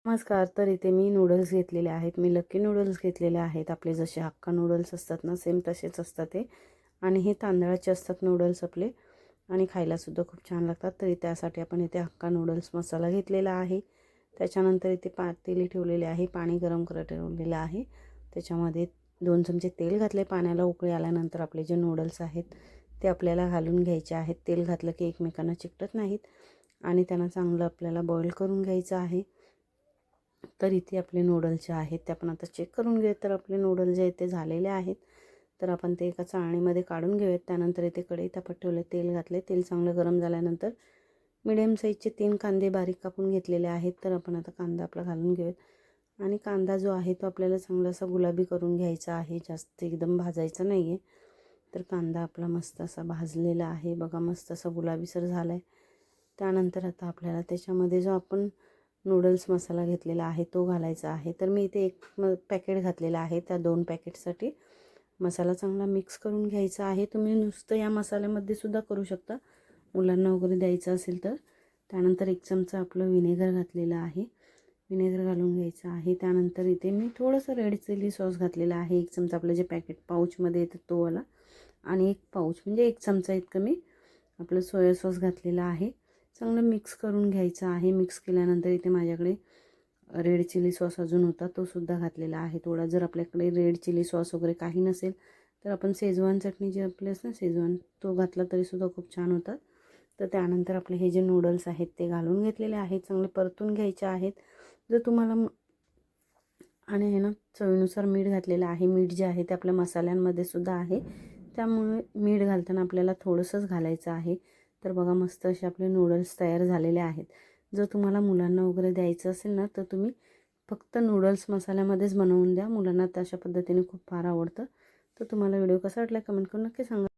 नमस्कार. तर इथे मी नूडल्स घेतलेले आहेत. मी लक्की नूडल्स घेतलेले आहेत. आपले जसे हक्का नूडल्स असतात ना, सेम तसेच असतात ते. आणि हे तांदळाचे असतात नूडल्स आपले आणि खायलासुद्धा खूप छान लागतात. तरी त्यासाठी आपण इथे हक्का नूडल्स मसाला घेतलेला आहे. त्याच्यानंतर इथे पातेली ठेवलेले आहे. पाणी गरम करत ठेवलेलं आहे. त्याच्यामध्ये 2 चमचे तेल घातले. पाण्याला उकळी आल्यानंतर आपले जे नूडल्स आहेत ते आपल्याला घालून घ्यायचे आहेत. तेल घातलं की एकमेकांना चिकटत नाहीत आणि त्यांना चांगलं आपल्याला बॉईल करून घ्यायचं आहे. तर इथे आपले नूडल्स जे आहेत ते आपण आता चेक करून घेऊयात. तर आपले नूडल्स जे आहेत ते झालेले आहेत. तर आपण ते एका चाळणीमध्ये काढून घेऊयात. त्यानंतर इथे कढई तापत ठेवले, तेल घातले. तेल चांगलं गरम झाल्यानंतर मिडियम साईजचे 3 कांदे बारीक कापून घेतलेले आहेत. तर आपण आता कांदा आपला घालून घेऊयात आणि कांदा जो आहे तो आपल्याला चांगला असा गुलाबी करून घ्यायचा आहे. जास्त एकदम भाजायचा नाही आहे. तर कांदा आपला मस्त असा भाजलेला आहे बघा, मस्त असा गुलाबीसर झाला आहे. त्यानंतर आता आपल्याला त्याच्यामध्ये जो आपण नूडल्स मसाला घेतलेला आहे तो घालायचा आहे. तर मी इथे एक पॅकेट घातलेला आहे. त्या 2 पॅकेटसाठी मसाला चांगला मिक्स करून घ्यायचा आहे. तुम्ही नुसतं या मसाल्यामध्ये सुद्धा करू शकता, मुलांना वगैरे द्यायचं असेल तर. त्यानंतर 1 चमचा आपलं व्हिनेगर घातलेलं आहे. व्हिनेगर घालून घ्यायचं आहे. त्यानंतर इथे मी थोडंसं रेड चिली सॉस घातलेला आहे. 1 चमचा आपलं जे पॅकेट पाऊचमध्ये येतं तो वाला आणि 1 पाऊच म्हणजे 1 चमचा इतकं मी आपलं सोया सॉस घातलेला आहे. चांगलं मिक्स करून घ्यायचं आहे. मिक्स केल्यानंतर इथे माझ्याकडे रेड चिली सॉस अजून होता तो सुद्धा घातलेला आहे थोडा. जर आपल्याकडे रेड चिली सॉस वगैरे काही नसेल तर आपण शेजवान चटणी जी आपली असते ना शेजवान, तो घातला तरीसुद्धा खूप छान होतात. तर त्यानंतर आपले हे जे नूडल्स आहेत ते घालून घेतलेले आहेत. चांगले परतून घ्यायचे आहेत. जर तुम्हाला आणि हे ना चवीनुसार मीठ घातलेलं आहे. मीठ जे आहे ते आपल्या मसाल्यांमध्ये सुद्धा आहे, त्यामुळे मीठ घालताना आपल्याला थोडंसंच घालायचं आहे. तर बघा मस्त असे आपले नूडल्स तयार झालेले आहेत. जर तुम्हाला मुलांना वगैरे द्यायचं असेल ना तर तुम्ही फक्त नूडल्स मसाल्यामध्येच बनवून द्या. मुलांना तशा पद्धतीने खूप फार आवडतं. तर तुम्हाला व्हिडिओ कसा वाटला कमेंट करून नक्की सांगा.